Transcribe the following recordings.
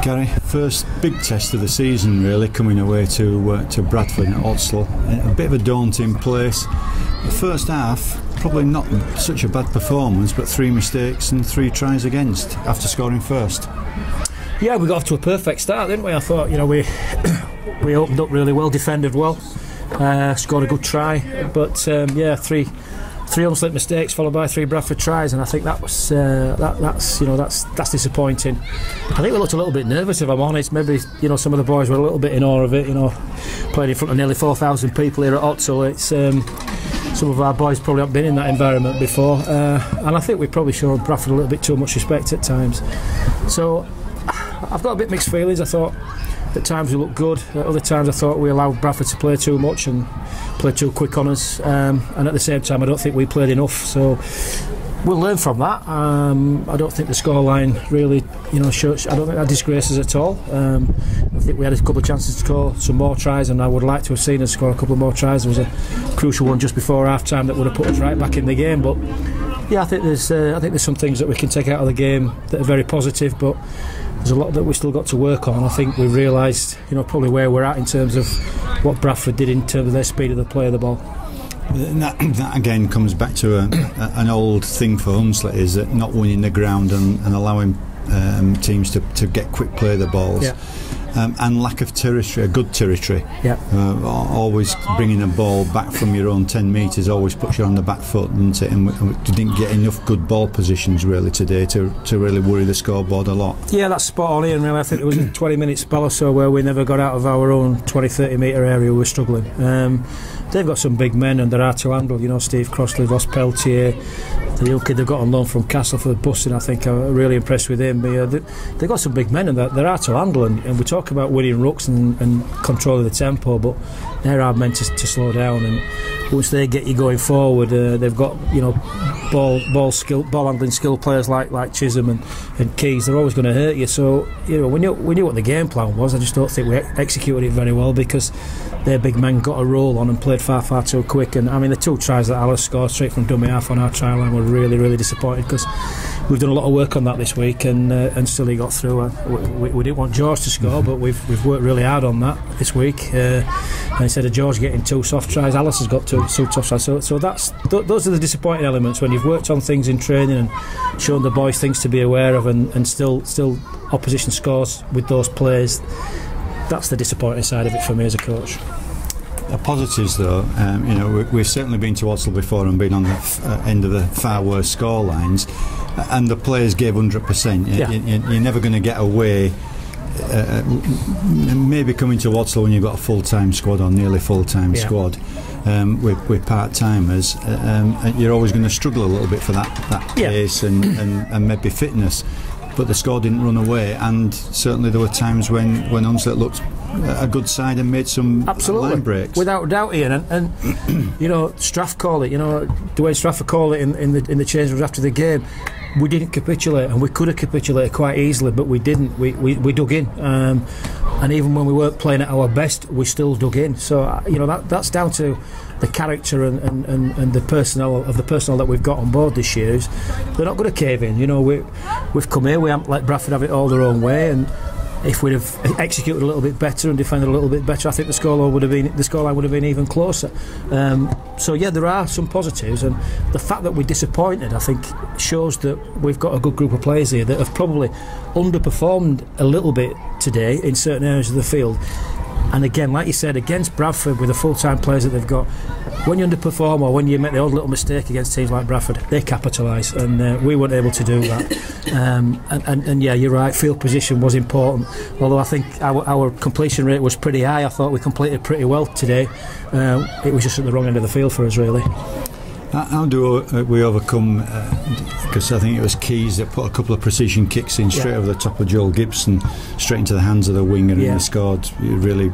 Gary, first big test of the season really, coming away to Bradford at Hunslet. A bit of a daunting place. The first half, probably not such a bad performance, but 3 mistakes and 3 tries against after scoring first. Yeah, we got off to a perfect start, didn't we? I thought, we opened up really well, defended well, scored a good try, but three Hunslet mistakes followed by 3 Bradford tries, and I think that was that's disappointing. I think we looked a little bit nervous, if I'm honest. Maybe some of the boys were a little bit in awe of it. Playing in front of nearly 4,000 people here at Hunslet. It's some of our boys probably haven't been in that environment before, and I think we probably showed Bradford a little bit too much respect at times. So I've got a bit mixed feelings. I thought at times we looked good, at other times I thought we allowed Bradford to play too much and play too quick on us, and at the same time I don't think we played enough, so we'll learn from that. I don't think the scoreline really shows, I don't think that disgraces at all. I think we had a couple of chances to score some more tries, and I would like to have seen us score a couple of more tries. There was a crucial one just before half time that would have put us right back in the game, but yeah, I think there's some things that we can take out of the game that are very positive, but there's a lot that we've still got to work on. I think we've realised probably where we're at in terms of what Bradford did in terms of their speed of the play of the ball. That again comes back to an old thing for Hunslet, is that not winning the ground and allowing teams to get quick play of the balls. Yeah. And lack of territory, a good territory. Yeah. Always bringing a ball back from your own 10 metres always puts you on the back foot, doesn't it? And we didn't get enough good ball positions really today to really worry the scoreboard a lot. Yeah, that's spot on, Ian. Really, I think there was a 20-minute spell or so where we never got out of our own 20-30 metre area. We were struggling. They've got some big men and they're hard to handle. Steve Crossley, Ross Peltier, the young kid they've got on loan from Castleford, Buston, I think I'm really impressed with him. They've got some big men and they're hard to handle, and we talk about winning rucks and controlling the tempo, but they're hard men to slow down, and once they get you going forward, they've got ball handling skill players like Chisholm and Keys. They're always going to hurt you. So we knew what the game plan was. I just don't think we executed it very well because their big men got a roll on and played far too quick. And I mean, the 2 tries that Alice scored straight from dummy half on our try line were really disappointed, because we've done a lot of work on that this week, and still he got through. We didn't want George to score, but we've worked really hard on that this week. And instead of George getting 2 soft tries, Alice has got 2 soft tries. So those are the disappointing elements when you've worked on things in training and shown the boys things to be aware of, and still opposition scores with those plays. That's the disappointing side of it for me as a coach. The positives, though, we've certainly been to Hunslet before and been on the end of the far worse score lines, and the players gave 100%. Yeah. You're never going to get away. Maybe coming to Hunslet when you've got a full-time squad or nearly full-time squad with part-timers, you're always going to struggle a little bit for that pace and maybe fitness. But the score didn't run away, and certainly there were times when Hunslet looked a good side and made some line breaks. Without doubt, Ian. And Straff called it. Dwayne Strafford called it in the change rooms after the game. We didn't capitulate, and we could have capitulated quite easily, but we didn't. We dug in, and even when we weren't playing at our best, we still dug in. So that's down to the character and the personnel that we've got on board this year. They're not going to cave in. We've come here, we haven't let Bradford have it all their own way, and if we'd have executed a little bit better and defended a little bit better, I think the scoreline would have been even closer. So yeah, there are some positives, and the fact that we're disappointed, I think, shows that we've got a good group of players here that have probably underperformed a little bit today in certain areas of the field. And again, like you said, against Bradford, with the full-time players that they've got, when you underperform or when you make the odd little mistake against teams like Bradford, they capitalise, and we weren't able to do that. And yeah, you're right, field position was important, although I think our completion rate was pretty high. I thought we completed pretty well today. It was just at the wrong end of the field for us, really. How do we overcome, because I think it was Keys that put a couple of precision kicks in straight over the top of Joel Gibson, straight into the hands of the winger, and they scored really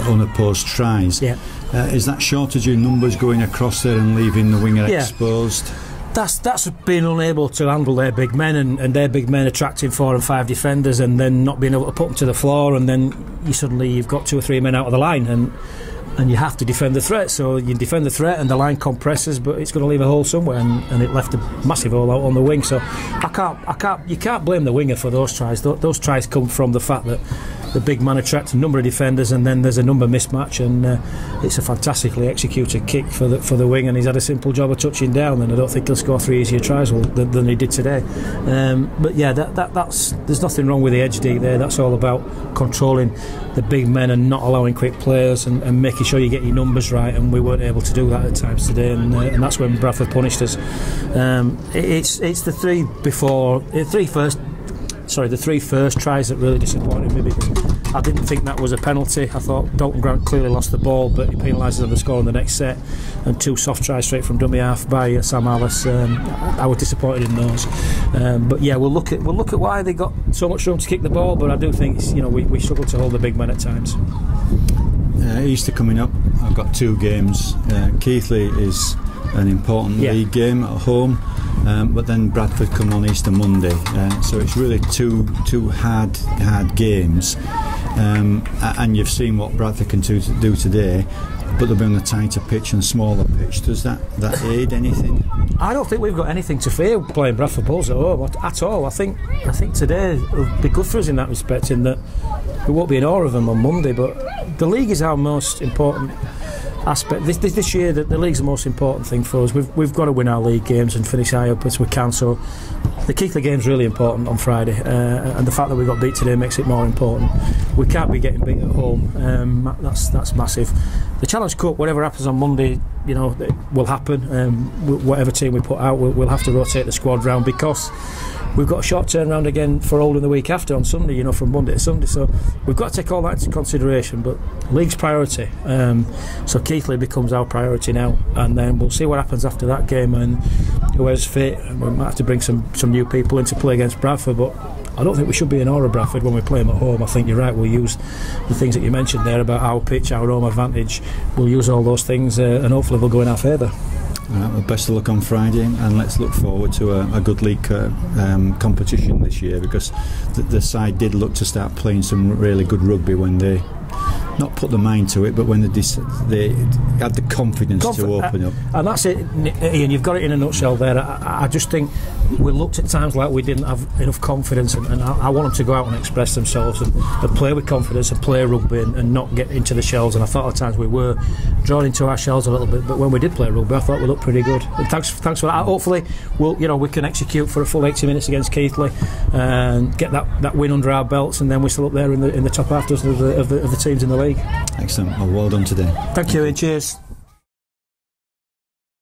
unopposed tries. Is that shortage of numbers going across there and leaving the winger exposed? That's being unable to handle their big men, and their big men attracting 4 and 5 defenders, and then not being able to put them to the floor, and then you've got 2 or 3 men out of the line, and and you have to defend the threat. So you defend the threat, and the line compresses, but it's going to leave a hole somewhere, and it left a massive hole out on the wing. So you can't blame the winger for those tries. Those tries come from the fact that the big man attracts a number of defenders, and then there's a number mismatch, and it's a fantastically executed kick for the wing, and he's had a simple job of touching down, and I don't think he'll score 3 easier tries than he did today. But yeah, there's nothing wrong with the edge D there. That's all about controlling the big men and not allowing quick players, and making sure you get your numbers right, and we weren't able to do that at times today, and that's when Bradford punished us. It's the three first tries that really disappointed me, because I didn't think that was a penalty. I thought Dalton Grant clearly lost the ball, but he penalises on the score in the next set, and 2 soft tries straight from dummy half by Sam Alice. I was disappointed in those, but yeah, we'll look at why they got so much room to kick the ball, but I do think we struggle to hold the big men at times. Easter coming up, I've got 2 games. Keighley is an important league game at home, but then Bradford come on Easter Monday, so it's really two hard games, and you've seen what Bradford can do today, but they'll be on a tighter pitch and smaller pitch. Does that aid anything? I don't think we've got anything to fear playing Bradford Bulls at home at all. I think today will be good for us in that respect, in that we won't be in awe of them on Monday, but the league is our most important aspect. This year, the league's the most important thing for us. We've got to win our league games and finish high up as we can. So the Keighley game's really important on Friday, and the fact that we got beat today makes it more important. We can't be getting beat at home. That's massive. The Challenge Cup, whatever happens on Monday, it will happen. Whatever team we put out, we'll have to rotate the squad round, because we've got a short turnaround again for Oldham the week after on Sunday, from Monday to Sunday. So we've got to take all that into consideration. But league's priority, so Keighley becomes our priority now, and then we'll see what happens after that game, and whoever's fit. We might have to bring some new people in to play against Bradford, but I don't think we should be in awe of Bradford when we play them at home. I think you're right, we'll use the things that you mentioned there about our pitch, our home advantage. We'll use all those things, and hopefully they'll go in our favour. Well, best of luck on Friday, and let's look forward to a good league competition this year, because the side did look to start playing some really good rugby when they not put the mind to it, but when they had the confidence to open up. And that's it, Ian, you've got it in a nutshell there. I just think we looked at times like we didn't have enough confidence, and I want them to go out and express themselves and play with confidence and play rugby and not get into the shells. And I thought at times we were drawn into our shells a little bit, but when we did play rugby, I thought we looked pretty good. And thanks for that. Hopefully we can execute for a full 80 minutes against Keighley and get that win under our belts, and then we're still up there in the top half dozen of the teams in the league. Excellent. Well done today. Thank you, and cheers.